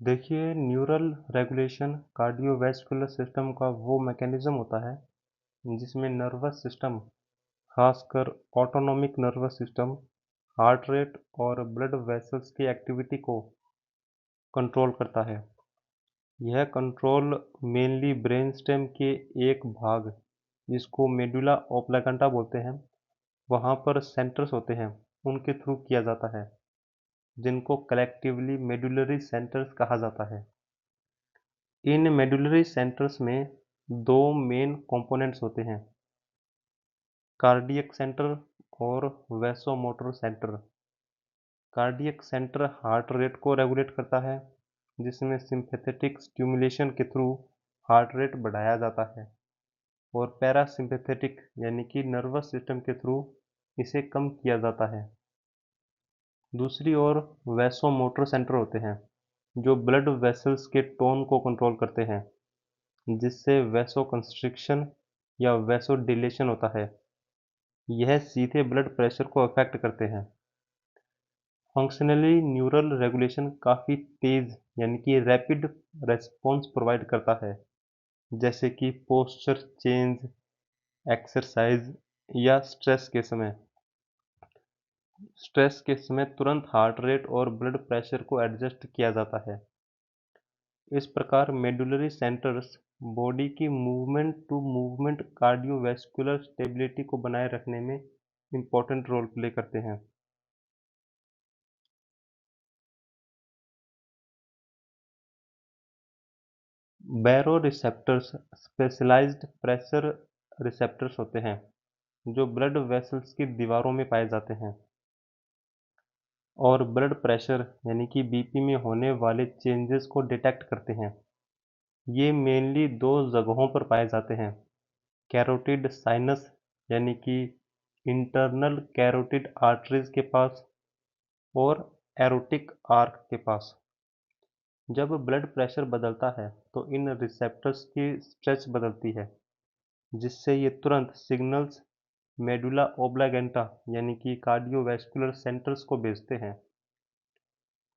देखिए, neural regulation cardiovascular system का वो मैकेनिज्म होता है जिसमें नर्वस सिस्टम, खासकर autonomic nervous system, heart rate और ब्लड वेसल्स की एक्टिविटी को कंट्रोल करता है। यह कंट्रोल मेनली ब्रेनस्टेम के एक भाग, जिसको मेडुला ऑब्लांगेटा बोलते हैं, वहाँ पर सेंटर्स होते हैं, उनके थ्रू किया जाता है, जिनको कलेक्टिवली मेडुलरी सेंटर्स कहा जाता है। इन मेडुलरी सेंटर्स में दो मेन कंपोनेंट्स होते हैं, कार्डियक सेंटर और vasomotor centre. Cardiac centre heart rate को रेगुलेट करता है, जिसमें सिंपैथेटिक स्टिमुलेशन के थ्रू हार्ट रेट बढ़ाया जाता है, और पैरासिम्पैथेटिक यानी कि नर्वस सिस्टम के थ्रू इसे कम किया जाता है। दूसरी ओर वैसोमोटर सेंटर होते हैं, जो ब्लड वेसल्स के टोन को कंट्रोल करते हैं, जिससे वैसोकंस्ट्रिक्शन या वैसोडिलेशन होता है। यह सीधे ब्लड प्रेशर को अफेक्ट करते हैं। फंक्शनली न्यूरल रेगुलेशन काफ़ी तेज़ यानी कि रैपिड रेस्पॉन्स प्रोवाइड करता है, जैसे कि पोस्चर चेंज, एक्सरसाइज या स्ट्रेस के समय तुरंत हार्ट रेट और ब्लड प्रेशर को एडजस्ट किया जाता है। इस प्रकार मेडुलरी सेंटर्स बॉडी की movement to movement cardiovascular stability को बनाए रखने में इम्पोर्टेंट रोल प्ले करते हैं। बैरोरिसेप्टर्स स्पेशलाइज्ड प्रेशर रिसेप्टर्स होते हैं, जो ब्लड वेसल्स की दीवारों में पाए जाते हैं और ब्लड प्रेशर यानी कि बीपी में होने वाले चेंजेस को डिटेक्ट करते हैं। ये मेनली दो जगहों पर पाए जाते हैं, कैरोटिड साइनस यानी कि इंटरनल कैरोटिड आर्टरीज के पास और एरोटिक आर्क के पास। जब ब्लड प्रेशर बदलता है तो इन रिसेप्टर्स की स्ट्रेच बदलती है, जिससे ये तुरंत सिग्नल्स मेडुला ओब्लांगेटा यानी कि कार्डियोवैस्कुलर सेंटर्स को भेजते हैं।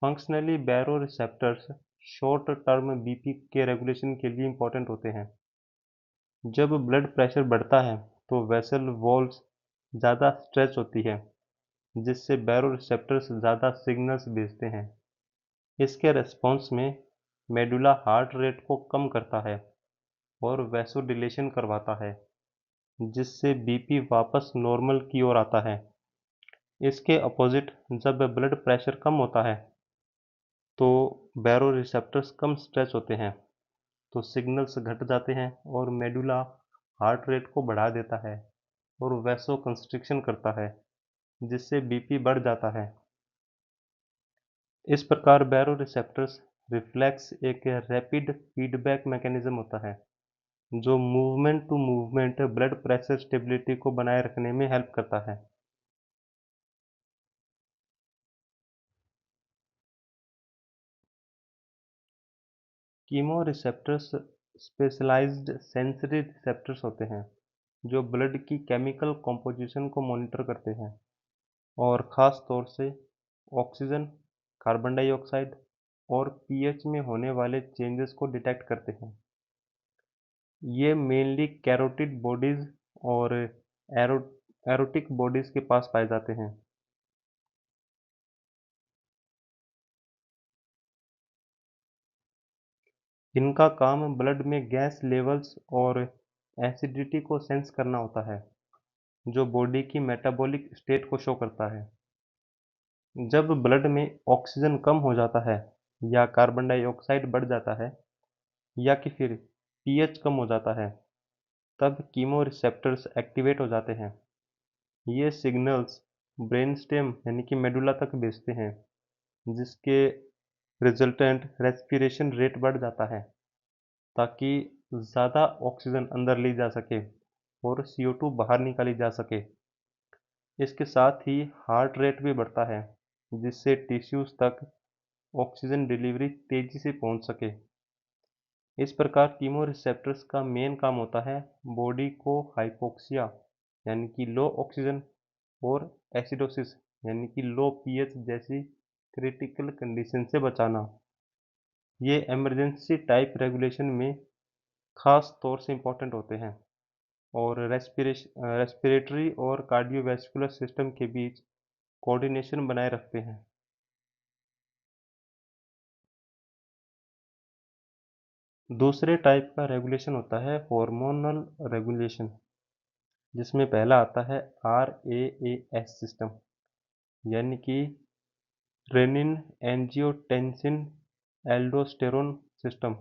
Functionally baroreceptors short term BP के रेगुलेशन के लिए इंपॉर्टेंट होते हैं। जब ब्लड प्रेशर बढ़ता है तो वेसल वॉल्स ज़्यादा स्ट्रेच होती है, जिससे बैरोरिसेप्टर्स ज़्यादा सिग्नल्स भेजते हैं। इसके रिस्पॉन्स में मेडुला हार्ट रेट को कम करता है और वैसोडिलेशन करवाता है, जिससे बीपी वापस नॉर्मल की ओर आता है। इसके अपोजिट जब ब्लड प्रेशर कम होता है तो बैरोरिसेप्टर्स कम स्ट्रेच होते हैं, तो सिग्नल्स घट जाते हैं और मेडुला हार्ट रेट को बढ़ा देता है और वैसो कंस्ट्रिक्शन करता है, जिससे बीपी बढ़ जाता है। इस प्रकार बैरोरिसेप्टर्स रिफ्लेक्स एक रैपिड फीडबैक मैकेनिज्म होता है, जो movement to movement blood pressure stability को बनाए रखने में हेल्प करता है। कीमोरिसेप्टर्स स्पेशलाइज्ड सेंसरी रिसेप्टर्स होते हैं, जो ब्लड की केमिकल कॉम्पोजिशन को मॉनिटर करते हैं और ख़ास तौर से ऑक्सीजन, कार्बन डाइऑक्साइड और पीएच में होने वाले चेंजेस को डिटेक्ट करते हैं। ये मेनली कैरोटिड बॉडीज और एरो एरोटिक बॉडीज के पास पाए जाते हैं। इनका काम ब्लड में गैस लेवल्स और एसिडिटी को सेंस करना होता है, जो बॉडी की मेटाबॉलिक स्टेट को शो करता है। जब ब्लड में ऑक्सीजन कम हो जाता है या कार्बन डाइऑक्साइड बढ़ जाता है या कि फिर पीएच कम हो जाता है, तब कीमोरिसेप्टर्स एक्टिवेट हो जाते हैं। ये सिग्नल्स ब्रेनस्टेम यानी कि मेडुला तक भेजते हैं, जिसके रिजल्टेंट रेस्पिरेशन रेट बढ़ जाता है, ताकि ज़्यादा ऑक्सीजन अंदर ली जा सके और CO2 बाहर निकाली जा सके। इसके साथ ही हार्ट रेट भी बढ़ता है, जिससे टिश्यूज़ तक ऑक्सीजन डिलीवरी तेज़ी से पहुंच सके। इस प्रकार कीमोरिसेप्टर्स का मेन काम होता है बॉडी को हाइपोक्सिया यानी कि लो ऑक्सीजन और एसिडोसिस यानी कि लो पीएच जैसी क्रिटिकल कंडीशन से बचाना। ये इमरजेंसी टाइप रेगुलेशन में खास तौर से इम्पोर्टेंट होते हैं और रेस्पिरेटरी और कार्डियोवैस्कुलर सिस्टम के बीच कोऑर्डिनेशन बनाए रखते हैं। दूसरे टाइप का रेगुलेशन होता है हार्मोनल रेगुलेशन, जिसमें पहला आता है RAAS सिस्टम, यानी कि रेनिन एंजियोटेंसिन एल्डोस्टेरोन सिस्टम।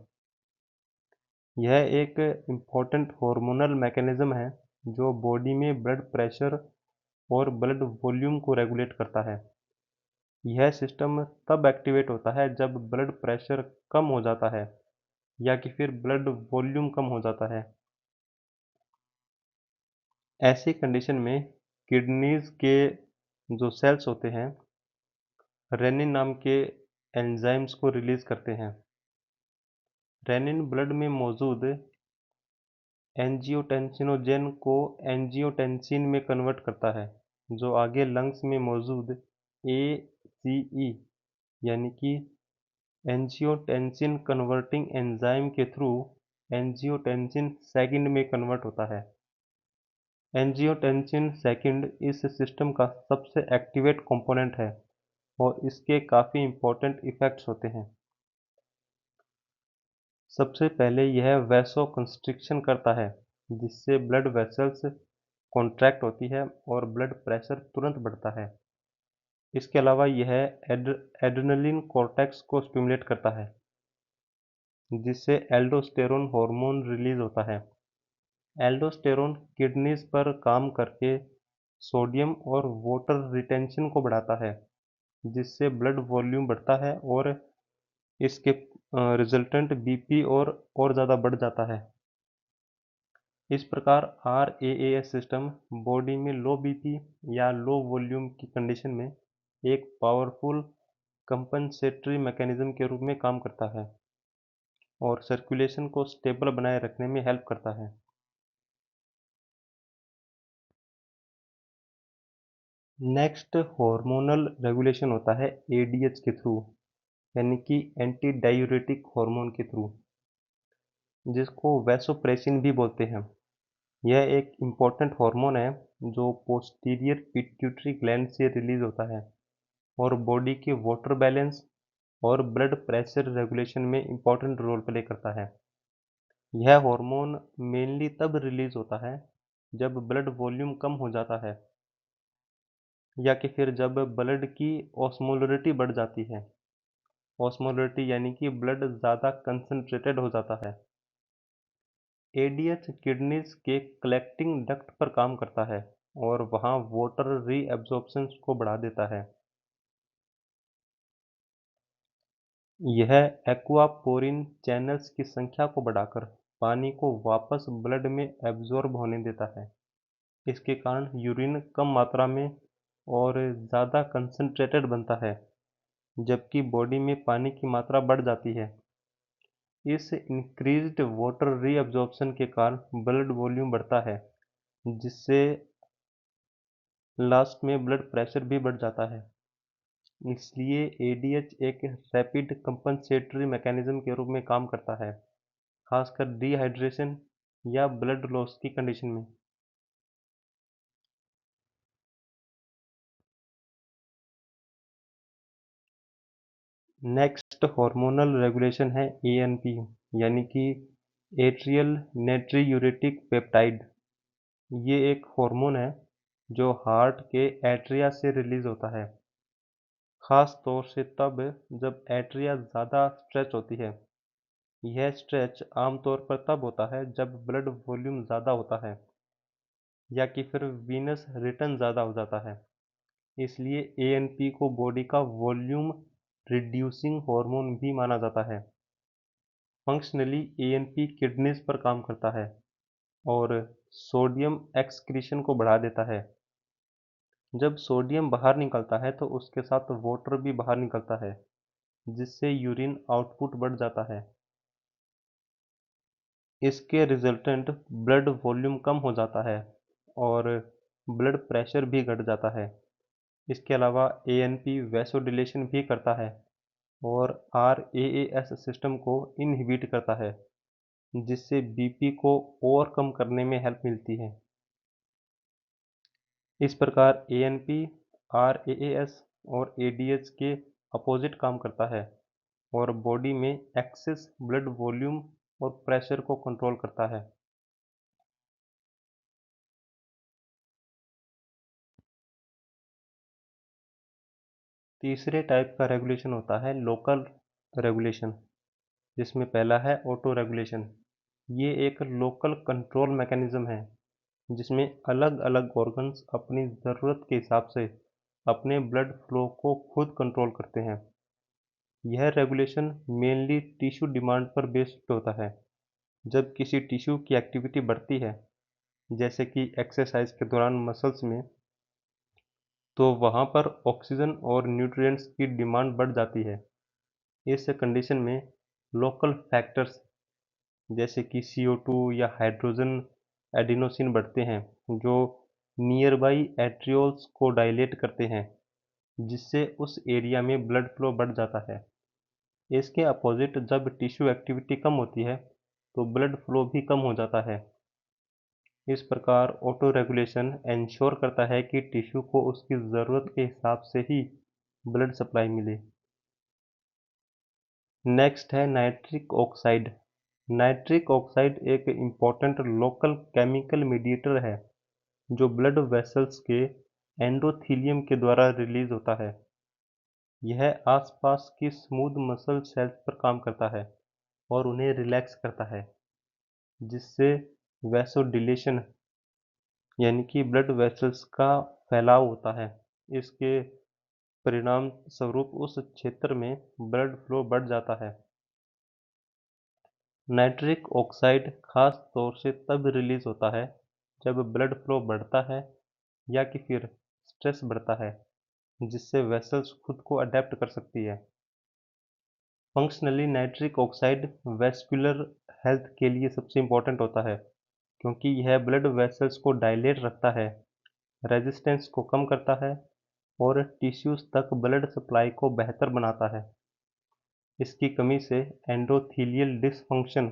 यह एक इम्पोर्टेंट हार्मोनल मैकेनिज्म है जो बॉडी में ब्लड प्रेशर और ब्लड वॉल्यूम को रेगुलेट करता है। यह सिस्टम तब एक्टिवेट होता है जब ब्लड प्रेशर कम हो जाता है या कि फिर ब्लड वॉल्यूम कम हो जाता है। ऐसी कंडीशन में किडनीज के जो सेल्स होते हैं रेनिन नाम के एंजाइम्स को रिलीज करते हैं। रेनिन ब्लड में मौजूद एंजियोटेंसिनोजेन को एंजियोटेंसिन में कन्वर्ट करता है, जो आगे लंग्स में मौजूद ACE यानी कि एंजियोटेंसिन कन्वर्टिंग एंजाइम के थ्रू एंजियोटेंसिन सेकंड में कन्वर्ट होता है। एंजियोटेंसिन सेकंड इस सिस्टम का सबसे एक्टिवेट कंपोनेंट है और इसके काफ़ी इम्पोर्टेंट इफ़ेक्ट्स होते हैं। सबसे पहले यह वैसोकंस्ट्रिक्शन करता है, जिससे ब्लड वेसल्स कॉन्ट्रैक्ट होती है और ब्लड प्रेशर तुरंत बढ़ता है। इसके अलावा यह एड्रेनलिन कॉर्टेक्स को स्टिमुलेट करता है, जिससे एल्डोस्टेरोन हार्मोन रिलीज होता है। एल्डोस्टेरोन किडनीज पर काम करके सोडियम और वाटर रिटेंशन को बढ़ाता है, जिससे ब्लड वॉल्यूम बढ़ता है और इसके रिजल्टेंट बीपी और ज़्यादा बढ़ जाता है। इस प्रकार RAAS सिस्टम बॉडी में लो बीपी या लो वॉल्यूम की कंडीशन में एक पावरफुल कंपनसेटरी मैकेनिज्म के रूप में काम करता है और सर्कुलेशन को स्टेबल बनाए रखने में हेल्प करता है। नेक्स्ट हार्मोनल रेगुलेशन होता है ADH के थ्रू, यानी कि एंटी डायूरेटिक हार्मोन के थ्रू, जिसको वैसोप्रेसिन भी बोलते हैं। यह एक इम्पोर्टेंट हार्मोन है जो पोस्टीरियर पिट्यूटरी ग्लैंड से रिलीज होता है और बॉडी के वाटर बैलेंस और ब्लड प्रेशर रेगुलेशन में इम्पोर्टेंट रोल प्ले करता है। यह हार्मोन मेनली तब रिलीज होता है जब ब्लड वॉल्यूम कम हो जाता है या कि फिर जब ब्लड की ऑस्मोलरिटी बढ़ जाती है। ऑस्मोलरिटी यानी कि ब्लड ज़्यादा कंसंट्रेटेड हो जाता है। ADH किडनीज के कलेक्टिंग डक्ट पर काम करता है और वहाँ वाटर रीअब्जॉर्प्शन को बढ़ा देता है। यह एक्वापोरिन चैनल्स की संख्या को बढ़ाकर पानी को वापस ब्लड में एब्जॉर्ब होने देता है। इसके कारण यूरिन कम मात्रा में और ज़्यादा कंसंट्रेटेड बनता है, जबकि बॉडी में पानी की मात्रा बढ़ जाती है। इस इंक्रीज्ड वाटर रीअब्जॉर्प्शन के कारण ब्लड वॉल्यूम बढ़ता है, जिससे लास्ट में ब्लड प्रेशर भी बढ़ जाता है। इसलिए ADH एक रैपिड कंपनसेटरी मैकेनिज्म के रूप में काम करता है, खासकर डिहाइड्रेशन या ब्लड लॉस की कंडीशन में। नेक्स्ट हार्मोनल रेगुलेशन है ANP, यानी कि एट्रियल नेट्रियूरेटिक पेप्टाइड। ये एक हार्मोन है जो हार्ट के एट्रिया से रिलीज होता है, खास तौर से तब जब एट्रिया ज़्यादा स्ट्रेच होती है। यह स्ट्रेच आमतौर पर तब होता है जब ब्लड वॉल्यूम ज़्यादा होता है या कि फिर वीनस रिटर्न ज़्यादा हो जाता है। इसलिए ANP को बॉडी का वॉल्यूम रिड्यूसिंग हार्मोन भी माना जाता है। फंक्शनली ANP किडनीज पर काम करता है और सोडियम एक्सक्रीशन को बढ़ा देता है। जब सोडियम बाहर निकलता है तो उसके साथ वाटर भी बाहर निकलता है, जिससे यूरिन आउटपुट बढ़ जाता है। इसके रिजल्टेंट ब्लड वॉल्यूम कम हो जाता है और ब्लड प्रेशर भी घट जाता है। इसके अलावा ANP वैसोडिलेशन भी करता है और RAAS सिस्टम को इनहिबिट करता है, जिससे बीपी को और कम करने में हेल्प मिलती है। इस प्रकार ANP, RAAS और ADH के अपोजिट काम करता है और बॉडी में एक्सेस ब्लड वॉल्यूम और प्रेशर को कंट्रोल करता है। तीसरे टाइप का रेगुलेशन होता है लोकल रेगुलेशन, जिसमें पहला है ऑटो रेगुलेशन। ये एक लोकल कंट्रोल मैकेनिज्म है जिसमें अलग अलग ऑर्गन्स अपनी ज़रूरत के हिसाब से अपने ब्लड फ्लो को खुद कंट्रोल करते हैं। यह रेगुलेशन मेनली टिश्यू डिमांड पर बेस्ड होता है। जब किसी टिश्यू की एक्टिविटी बढ़ती है, जैसे कि एक्सरसाइज के दौरान मसल्स में, तो वहाँ पर ऑक्सीजन और न्यूट्रिएंट्स की डिमांड बढ़ जाती है। इस कंडीशन में लोकल फैक्टर्स जैसे कि CO2 या हाइड्रोजन एडिनोसिन बढ़ते हैं, जो नियरबाई एट्रियोल्स को डायलेट करते हैं, जिससे उस एरिया में ब्लड फ्लो बढ़ जाता है। इसके अपोजिट जब टिश्यू एक्टिविटी कम होती है, तो ब्लड फ्लो भी कम हो जाता है। इस प्रकार ऑटो रेगुलेशन एंश्योर करता है कि टिश्यू को उसकी ज़रूरत के हिसाब से ही ब्लड सप्लाई मिले। नेक्स्ट है नाइट्रिक ऑक्साइड। नाइट्रिक ऑक्साइड एक इम्पॉर्टेंट लोकल केमिकल मीडिएटर है जो ब्लड वेसल्स के एंडोथीलियम के द्वारा रिलीज होता है। यह आसपास की स्मूथ मसल सेल्स पर काम करता है और उन्हें रिलैक्स करता है, जिससे वैसोडिलेशन यानी कि ब्लड वेसल्स का फैलाव होता है। इसके परिणाम स्वरूप उस क्षेत्र में ब्लड फ्लो बढ़ जाता है। नाइट्रिक ऑक्साइड खास तौर से तब रिलीज होता है जब ब्लड फ्लो बढ़ता है या कि फिर स्ट्रेस बढ़ता है, जिससे वेसल्स खुद को अडेप्ट कर सकती है। Functionally nitric oxide vascular health के लिए सबसे इम्पोर्टेंट होता है, क्योंकि यह ब्लड वेसल्स को डायलेट रखता है, रेजिस्टेंस को कम करता है और टिश्यूज तक ब्लड सप्लाई को बेहतर बनाता है। इसकी कमी से एंडोथीलियल डिसफंक्शन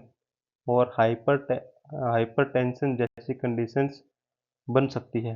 और हाइपरटेंशन जैसी कंडीशंस बन सकती है।